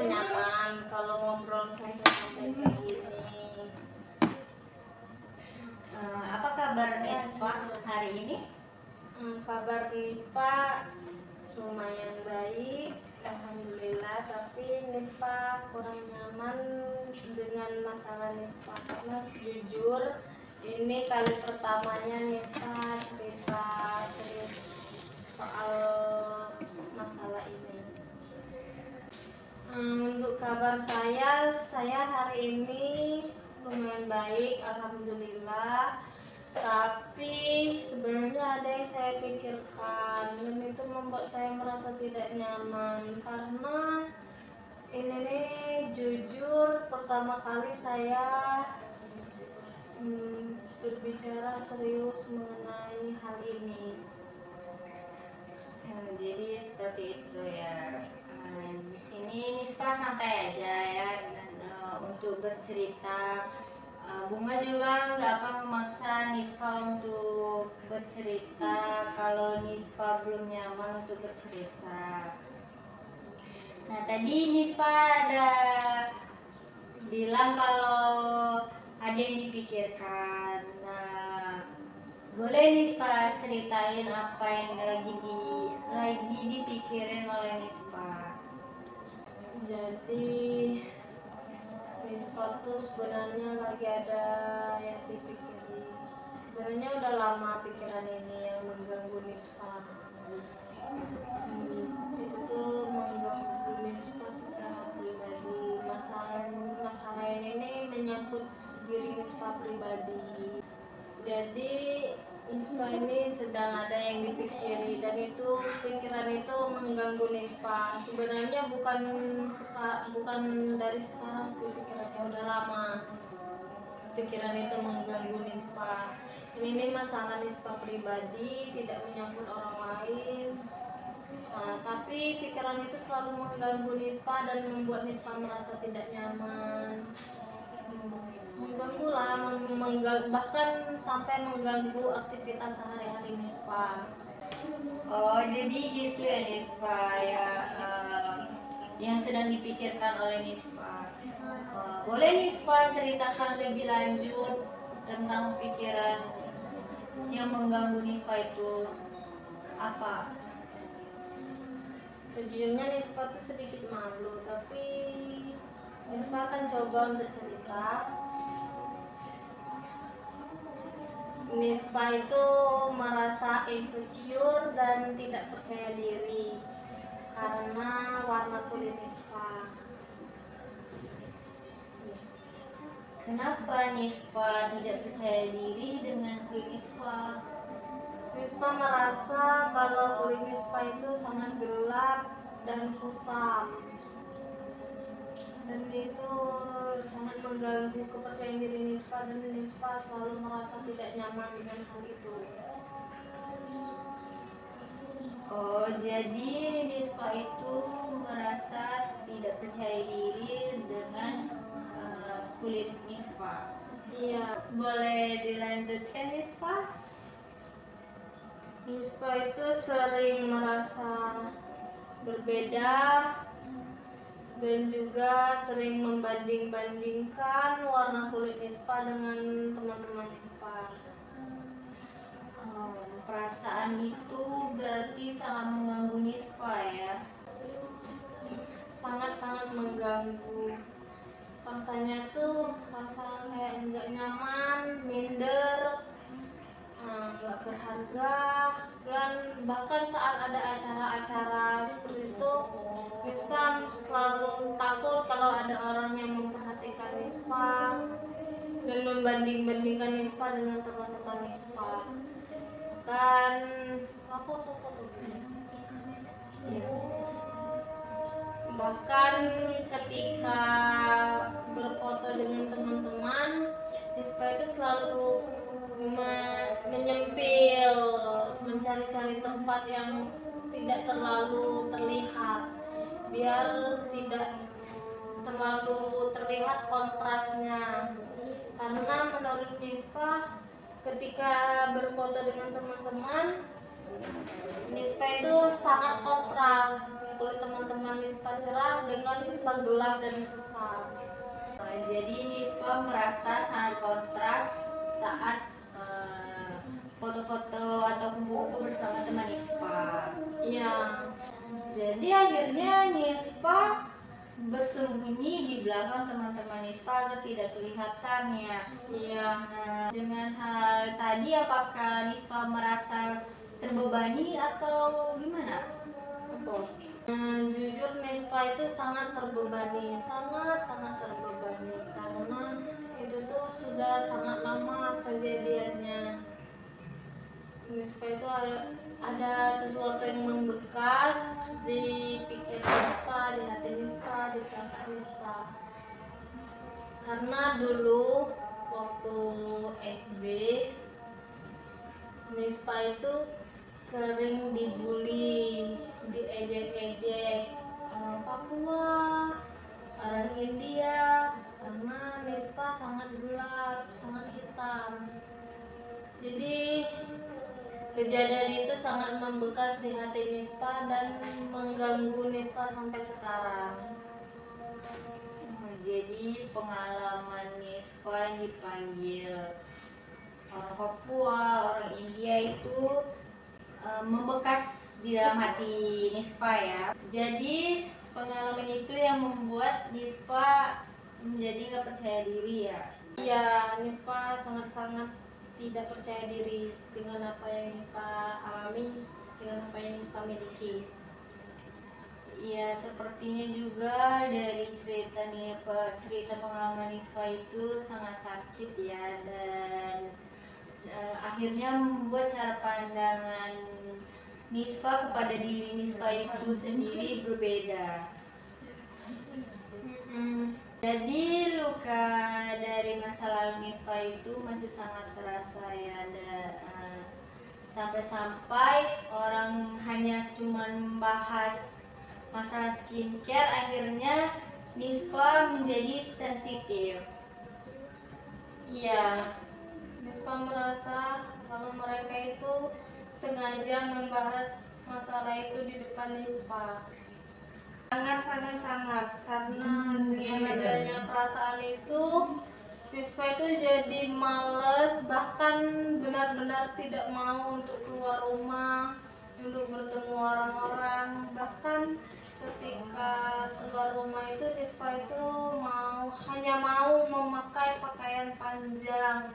nyaman kalau ngobrol santai-santai kayak gini. Apa kabar Nispa hari ini? Kabar Nispa lumayan baik, alhamdulillah. Tapi Nispa kurang nyaman dengan masalah Nispa karena jujur ini kali pertamanya Nispa cerita serius soal masalah ini. Untuk kabar saya hari ini lumayan baik, alhamdulillah. Tapi sebenarnya ada yang saya pikirkan dan itu membuat saya merasa tidak nyaman karena ini nih jujur pertama kali saya berbicara serius mengenai hal ini. Jadi seperti itu ya. Di sini Nispa santai aja ya untuk bercerita. Bunga juga nggak akan memaksa Nispa untuk bercerita kalau Nispa belum nyaman untuk bercerita. Nah, tadi Nispa ada bilang kalau ada yang dipikirkan. Nah, boleh Nispa ceritain apa yang lagi dipikirin oleh Nispa? Jadi Nispa tuh sebenarnya lagi ada yang dipikirin. Sebenarnya udah lama pikiran ini yang mengganggu Nispa. Itu tuh mengganggu Nispa secara pribadi. Masalah ini menyangkut diri Nispa pribadi. Jadi Nispa ini sedang ada yang dipikiri dan itu pikiran itu mengganggu Nispa. Sebenarnya bukan dari sekarang sih, pikirannya udah lama. Pikiran itu mengganggu Nispa. Ini masalah Nispa pribadi, tidak menyangkut orang lain. Tapi pikiran itu selalu mengganggu Nispa dan membuat Nispa merasa tidak nyaman. Mengganggu lah, bahkan sampai mengganggu aktivitas sehari-hari Nispa. Oh, jadi gitu ya Nispa ya, yang sedang dipikirkan oleh Nispa. Boleh Nispa ceritakan lebih lanjut tentang pikiran yang mengganggu Nispa itu apa? Sejujurnya Nispa tuh sedikit malu, tapi Nispa akan coba untuk cerita. Nispa itu merasa insecure dan tidak percaya diri karena warna kulit Nispa. Kenapa Nispa tidak percaya diri dengan kulit Nispa? Nispa merasa kalau kulit Nispa itu sangat gelap dan kusam, dan itu sangat mengganggu kepercayaan diri Nispa dan Nispa selalu merasa tidak nyaman dengan hal itu. Oh, jadi Nispa itu merasa tidak percaya diri dengan kulit Nispa. Iya. Boleh dilanjutkan Nispa? Nispa itu sering merasa berbeda dan juga sering membanding-bandingkan warna kulit Nispa dengan teman-teman Nispa. Perasaan itu berarti sangat mengganggu Nispa ya? Sangat-sangat mengganggu. Rasanya tuh rasa kayak nggak nyaman, minder, nggak berharga, dan bahkan saat ada acara-acara seperti itu Nispa selalu takut kalau ada orang yang memperhatikan Nispa dan membanding-bandingkan Nispa dengan teman-teman Nispa. Dan bahkan ketika berfoto dengan teman-teman, Nispa itu selalu menyempil, mencari-cari tempat yang tidak terlalu terlihat, biar tidak terlalu terlihat kontrasnya. Karena menurut Nispa, ketika berfoto dengan teman-teman, Nispa itu sangat kontras. kulit teman-teman Nispa cerah dengan Nispa gelap dan kusam. Jadi Nispa merasa sangat kontras saat foto-foto atau kumpul-kumpul bersama teman Nispa. Iya. Jadi akhirnya Nispa bersembunyi di belakang teman-teman Nispa agar tidak kelihatan ya. Iya. Nah, dengan hal tadi apakah Nispa merasa terbebani atau gimana? Jujur Nispa itu sangat terbebani, sangat terbebani karena itu tuh sudah sangat lama kejadiannya. Nispa itu ada sesuatu yang membekas di pikiran Nispa, di hati Nispa, di perasaan Nispa. Karena dulu waktu SD Nispa itu sering dibully, diejek-ejek orang Papua, orang India, karena Nispa sangat gelap, sangat hitam. Jadi kejadian itu sangat membekas di hati Nispa dan mengganggu Nispa sampai sekarang. Jadi pengalaman Nispa yang dipanggil orang Papua, orang India itu membekas di dalam hati Nispa ya. Jadi pengalaman itu yang membuat Nispa menjadi nggak percaya diri ya. Iya, Nispa sangat tidak percaya diri dengan apa yang Nispa alami, dengan apa yang Nispa miliki. Iya, sepertinya juga dari cerita pengalaman Nispa itu sangat sakit ya, dan akhirnya membuat cara pandangan Nispa kepada diri Nispa itu sendiri berbeda. Jadi luka dari masa lalu Nispa itu masih sangat terasa ya, sampai-sampai orang hanya cuma membahas masalah skincare, akhirnya Nispa menjadi sensitif. Iya, Nispa merasa kalau mereka itu sengaja membahas masalah itu di depan Nispa. Sangat karena dengan adanya perasaan itu Nispa itu jadi males, bahkan benar-benar tidak mau untuk keluar rumah, untuk bertemu orang-orang. Bahkan ketika keluar rumah itu Nispa itu hanya mau memakai pakaian panjang,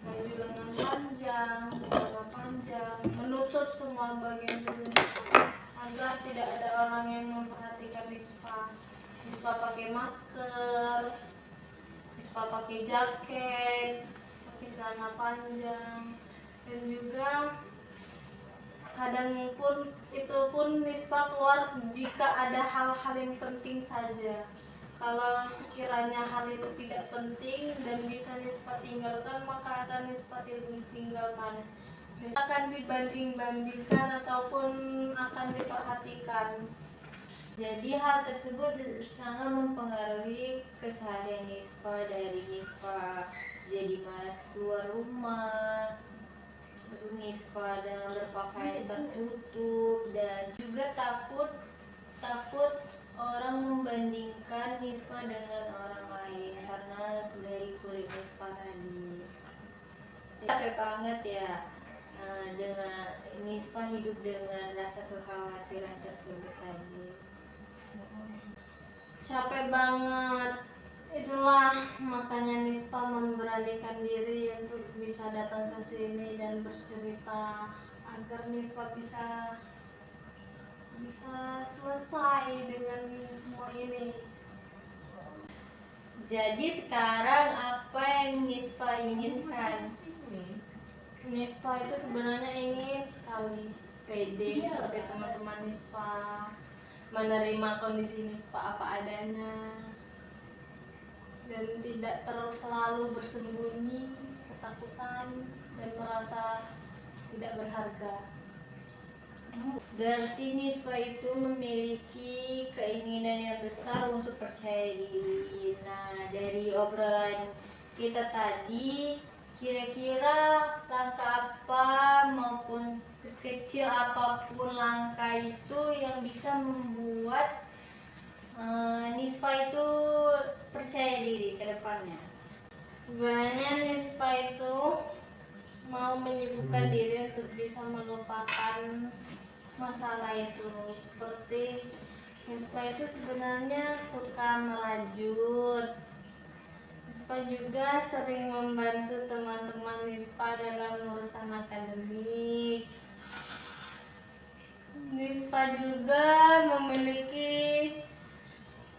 baju lengan panjang, celana panjang, menutup semua bagian tubuh agar tidak ada orang yang memperhatikan Nispa. Nispa pakai masker, Nispa pakai jaket, pakai celana panjang, dan juga kadang pun Nispa keluar jika ada hal-hal yang penting saja. Kalau sekiranya hal itu tidak penting dan bisa Nispa tinggalkan, maka akan Nispa tinggalkan. Nispa akan dibanding-bandingkan ataupun akan diperhatikan. Jadi hal tersebut sangat mempengaruhi keseharian Nispa, dari Nispa jadi malas keluar rumah, Nispa dengan berpakaian tertutup, dan juga takut orang membandingkan Nispa dengan orang lain karena dari kulit Nispa tadi. Capek banget ya, dengan Nispa hidup dengan rasa kekhawatiran tersebut tadi. Capek banget. Itulah makanya Nispa memberanikan diri untuk bisa datang ke sini dan bercerita agar Nispa bisa selesai dengan semua ini. Jadi sekarang apa yang Nispa inginkan? Nispa itu sebenarnya ingin sekali pede seperti teman-teman Nispa, menerima kondisi Nispa apa adanya, dan tidak selalu bersembunyi, ketakutan, dan merasa tidak berharga. Berarti Nispa itu memiliki keinginan yang besar untuk percaya diri. Nah, dari obrolan kita tadi, kira-kira langkah apa maupun sekecil apapun langkah itu yang bisa membuat Nispa itu percaya diri ke depannya? Sebenarnya Nispa itu mau menyibukkan diri untuk bisa melupakan masalah itu. Seperti Nispa itu sebenarnya suka merajut. Nispa juga sering membantu teman-teman Nispa dalam urusan akademik. Nispa juga memiliki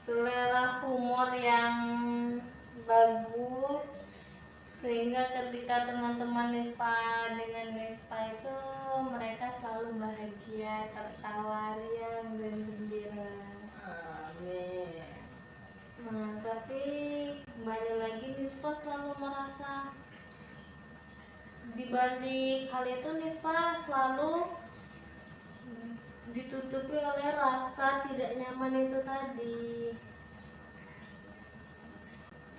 selera humor yang bagus, sehingga ketika teman-teman Nispa dengan Nispa itu mereka selalu bahagia, tertawa riang dan gembira. Amin. Nah, tapi kembali lagi Nispa selalu merasa di balik hal itu Nispa selalu ditutupi oleh rasa tidak nyaman itu tadi.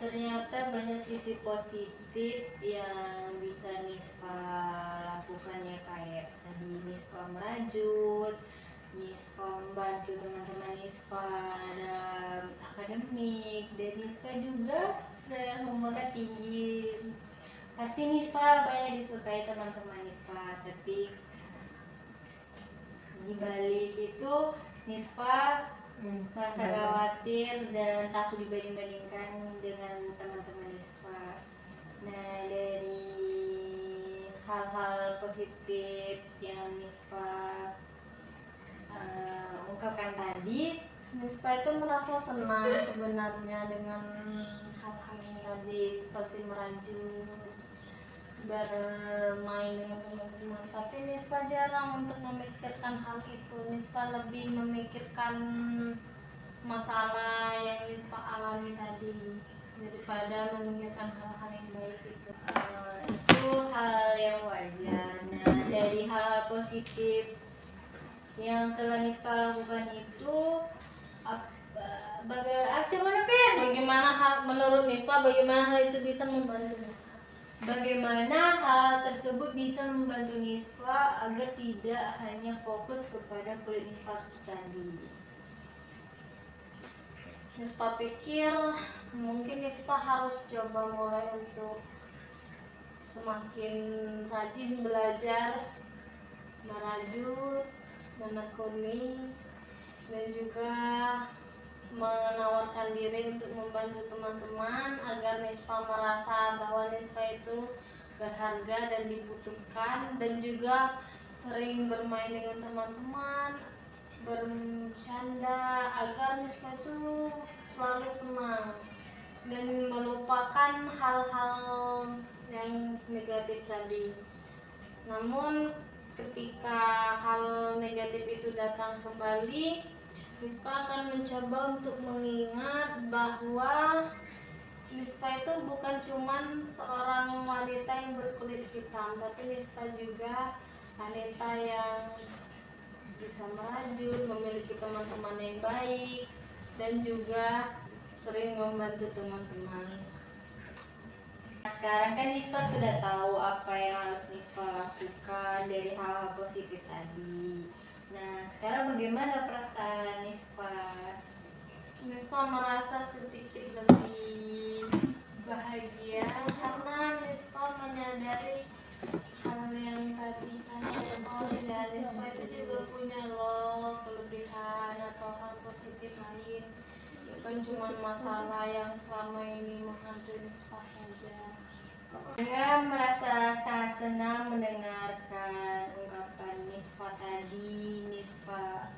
Ternyata banyak sisi positif yang bisa Nispa lakukan ya, kayak tadi Nispa merajut, Nispa membantu teman-teman Nispa dalam akademik, dan Nispa juga selera humornya tinggi. Pasti Nispa banyak disukai teman-teman Nispa, tapi di balik itu Nispa merasa khawatir dan takut dibanding-bandingkan dengan teman-teman Nispa. Nah, dari hal-hal positif yang Nispa ungkapkan tadi, Nispa itu merasa senang sebenarnya dengan hal-hal yang tadi, seperti merajut, bermain dengan teman-teman. Tapi Nispa jarang untuk memikirkan hal itu. Nispa lebih memikirkan masalah yang Nispa alami tadi daripada memikirkan hal-hal yang baik itu. Itu hal yang wajar. Nah, dari hal positif yang telah Nispa lakukan itu, bagaimana hal menurut Nispa, bagaimana hal itu bisa membantu Nispa? Bagaimana hal tersebut bisa membantu Nispa agar tidak hanya fokus kepada kulit Nispa tadi? Nispa pikir mungkin Nispa harus coba mulai untuk semakin rajin belajar, merajut, menekuni, dan juga menawarkan diri untuk membantu teman-teman agar Nispa merasa bahwa Nispa itu berharga dan dibutuhkan, dan juga sering bermain dengan teman-teman, bercanda, agar Nispa itu selalu senang dan melupakan hal-hal yang negatif tadi. Namun ketika hal negatif itu datang kembali, Nispa akan mencoba untuk mengingat bahwa Nispa itu bukan cuma seorang wanita yang berkulit hitam, tapi Nispa juga wanita yang bisa merajut, memiliki teman-teman yang baik, dan juga sering membantu teman-teman. Sekarang kan Nispa sudah tahu apa yang harus Nispa lakukan dari hal-hal positif tadi. Nah, sekarang bagaimana perasaan Nispa? Nispa merasa sedikit lebih bahagia karena Nispa menyadari hal yang tadi oh ya, Nispa itu juga punya loh kelebihan atau hal positif lain, bukan cuma masalah yang selama ini menghantui Nispa saja. Saya merasa sangat senang mendengarkan ungkapan Nispa tadi. Nispa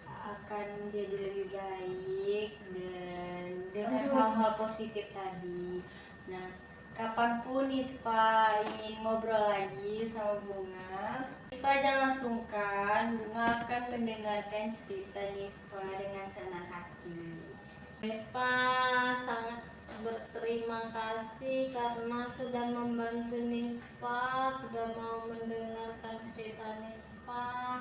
akan menjadi lebih baik dan dengan hal-hal positif tadi. Nah, kapanpun Nispa ingin ngobrol lagi sama Bunga, Nispa jangan sungkan. Bunga akan mendengarkan cerita Nispa dengan senang hati. Nispa sangat berterima kasih karena sudah membantu Nispa, sudah mau mendengarkan cerita Nispa,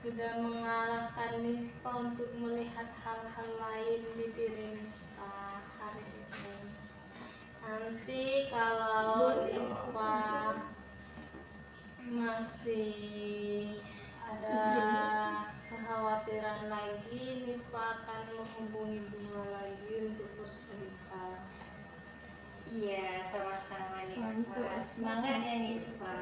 sudah mengarahkan Nispa untuk melihat hal-hal lain di diri Nispa hari ini. Nanti kalau Nispa masih ada kekhawatiran lagi, Nispa akan menghubungi Bunga lagi untuk bercerita. Iya, sama-sama Nispa. Semangat ya Nispa.